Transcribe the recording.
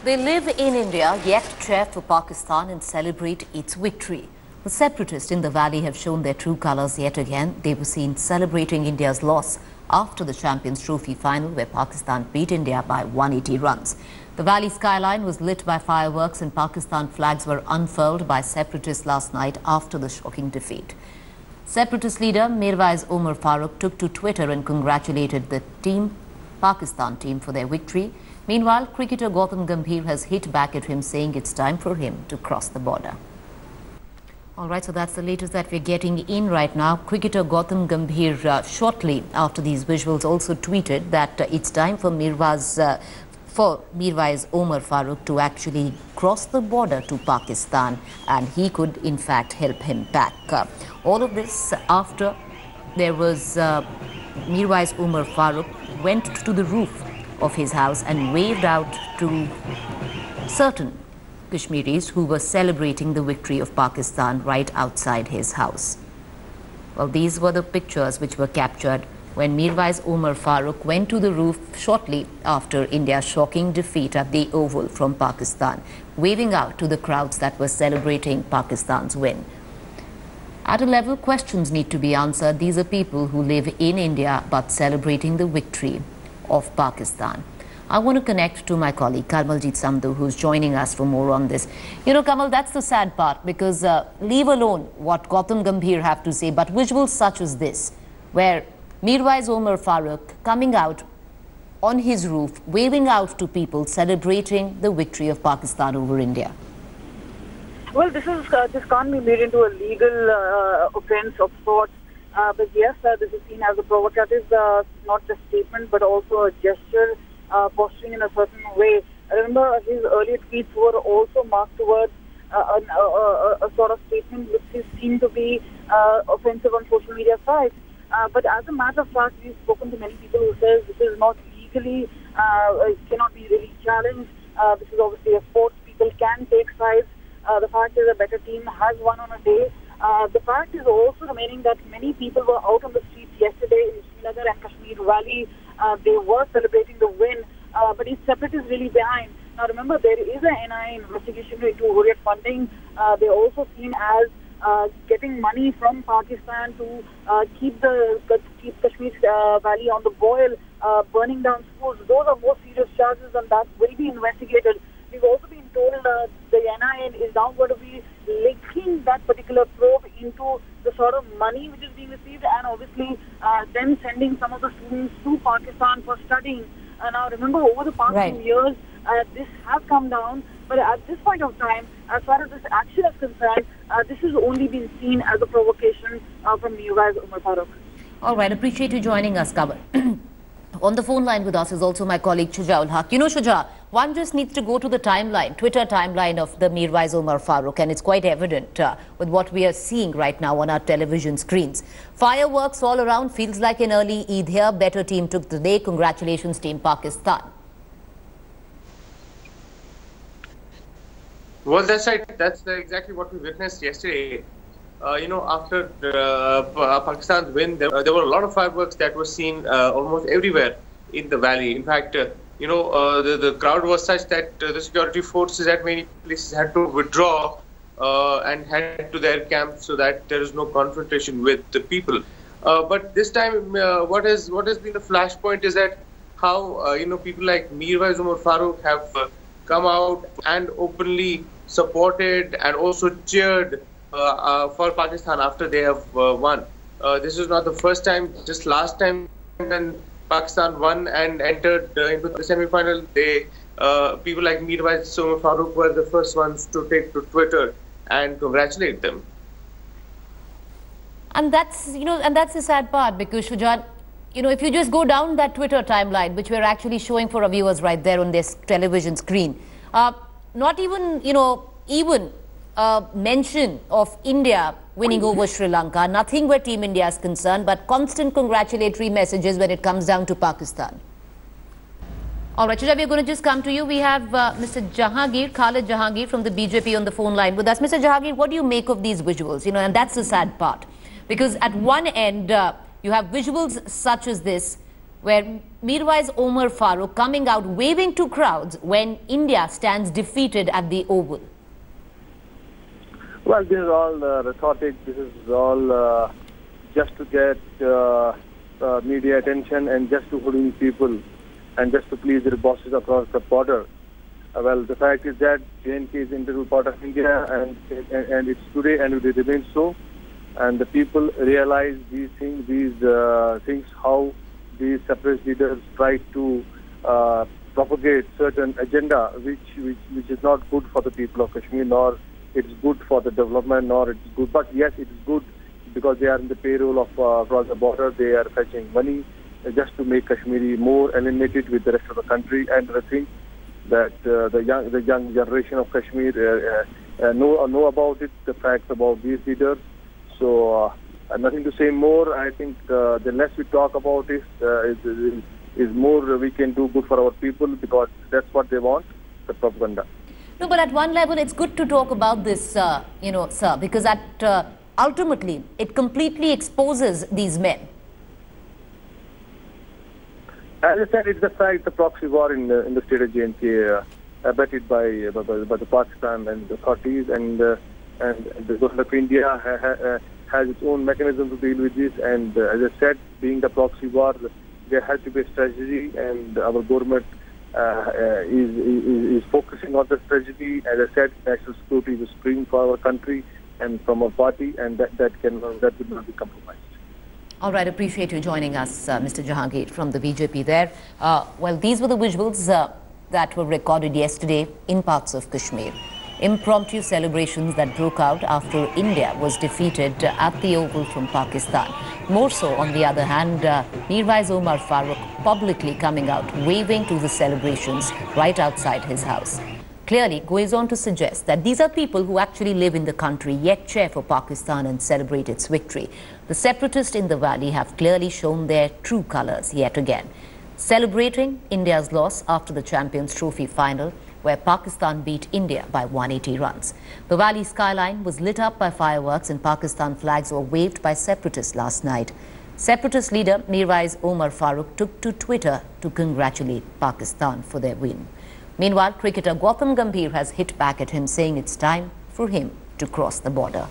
They live in India, yet cheer for Pakistan and celebrate its victory. The separatists in the valley have shown their true colours yet again. They were seen celebrating India's loss after the Champions Trophy final, where Pakistan beat India by 180 runs. The valley skyline was lit by fireworks and Pakistan flags were unfurled by separatists last night after the shocking defeat. Separatist leader Mirwais Omar Farooq took to Twitter and congratulated the Pakistan team for their victory. Meanwhile, cricketer Gautam Gambhir has hit back at him, saying it's time for him to cross the border. All right, so that's the latest that we're getting in right now. Cricketer Gautam Gambhir, shortly after these visuals, also tweeted that it's time for Mirwais Omar Farooq to actually cross the border to Pakistan, and he could in fact help him back. All of this after there was Mirwais Omar Farooq went to the roof of his house and waved out to certain Kashmiris who were celebrating the victory of Pakistan right outside his house. Well, these were the pictures which were captured when Mirwais Omar Farooq went to the roof shortly after India's shocking defeat at the Oval from Pakistan, waving out to the crowds that were celebrating Pakistan's win. At a level, questions need to be answered. These are people who live in India but celebrating the victory of Pakistan. I want to connect to my colleague Karmaljeet Samdhu, who's joining us for more on this. You know, Kamal, that's the sad part, because leave alone what Gautam Gambhir have to say, but visuals such as this, where Mirwais Omar Farooq coming out on his roof, waving out to people, celebrating the victory of Pakistan over India. Well, this can't be made into a legal offence of sorts. But yes, this is seen as a provocative, not just statement, but also a gesture posturing in a certain way. I remember his earlier tweets were also marked towards a sort of statement which seemed to be offensive on social media sites. But as a matter of fact, we've spoken to many people who says this is not legally, cannot be really challenged. This is obviously a sport. People can take sides. The fact is a better team has won on a day. The fact is also remaining that many people were out on the streets yesterday in Srinagar and Kashmir Valley. They were celebrating the win, but it's separatists really behind. Now remember, there is an NIA investigation into Hurriyat funding. They also seen as getting money from Pakistan to keep Kashmir Valley on the boil, burning down schools. Those are more serious charges, and that will be investigated. We've also been told the NIA is now going to be linking that particular probe into the sort of money which is being received, and obviously then sending some of the students to Pakistan for studying. Now remember, over the past few years, this has come down, but at this point of time, as far as this action is concerned, this has only been seen as a provocation from Mirwais Omar Farooq. All right, appreciate you joining us, Kamal. On the phone line with us is also my colleague Shuja ul Haq. You know, Shuja, one just needs to go to the timeline, Twitter timeline of the Mirwais Omar Farooq, and it's quite evident with what we are seeing right now on our television screens. Fireworks all around, feels like an early Eid here. Better team took the day. Congratulations, Team Pakistan. Well, that's right. That's exactly what we witnessed yesterday. You know, after Pakistan's win, there were a lot of fireworks that were seen almost everywhere in the valley. In fact, you know, the crowd was such that the security forces at many places had to withdraw and head to their camps so that there is no confrontation with the people. But this time, what has been the flashpoint is that how you know, people like Mirwais Omar Farooq have come out and openly supported and also cheered for Pakistan after they have won. This is not the first time. Just last time when Pakistan won and entered into the semi-final, people like Mirwais Omar Farooq were the first ones to take to Twitter and congratulate them. And that's, you know, and that's the sad part, because Shuja, you know, if you just go down that Twitter timeline, which we're actually showing for our viewers right there on this television screen, not even, you know, even mention of India winning over Sri Lanka, nothing where Team India is concerned, but constant congratulatory messages when it comes down to Pakistan. All right, Shuja, we're going to just come to you. We have Mr. Jahangir, Khalid Jahangir from the BJP on the phone line with us. Mr. Jahangir, what do you make of these visuals? You know, and that's the sad part, because at one end, you have visuals such as this, where Mirwais Omar Farooq coming out waving to crowds when India stands defeated at the Oval. Well, this is all rhetoric. This is all just to get media attention and just to hoodwink people and just to please their bosses across the border. Well, the fact is that J&K is an integral part of India, and it's today and it remains so. And the people realize these things, how these separatist leaders try to propagate certain agenda which is not good for the people of Kashmir, nor it's good for the development, nor it's good. But yes, it's good because they are in the payroll of across the border. They are fetching money just to make Kashmiri more alienated with the rest of the country. And I think that the young generation of Kashmir know about it, the facts about these leaders. So nothing to say more. I think the less we talk about it is more we can do good for our people, because that's what they want, the propaganda. No, but at one level, it's good to talk about this, sir, because ultimately it completely exposes these men. As I said, it's the fact the proxy war in the state of J&K, abetted by the Pakistan and the authorities, and the government of India has its own mechanism to deal with this. And as I said, being the proxy war, there has to be a strategy, and our government is focusing on the strategy. As I said, national security is supreme for our country and from our party, and that will not be compromised. All right, appreciate you joining us, Mr. Jahangir from the BJP there. Well, these were the visuals that were recorded yesterday in parts of Kashmir. Impromptu celebrations that broke out after India was defeated at the Oval from Pakistan. More so, on the other hand, Mirwais Omar Farooq publicly coming out, waving to the celebrations right outside his house. Clearly goes on to suggest that these are people who actually live in the country, yet cheer for Pakistan and celebrate its victory. The separatists in the valley have clearly shown their true colors yet again, celebrating India's loss after the Champions Trophy final, where Pakistan beat India by 180 runs. The valley skyline was lit up by fireworks and Pakistan flags were waved by separatists last night. Separatist leader Mirwais Omar Farooq took to Twitter to congratulate Pakistan for their win. Meanwhile, cricketer Gautam Gambhir has hit back at him, saying it's time for him to cross the border.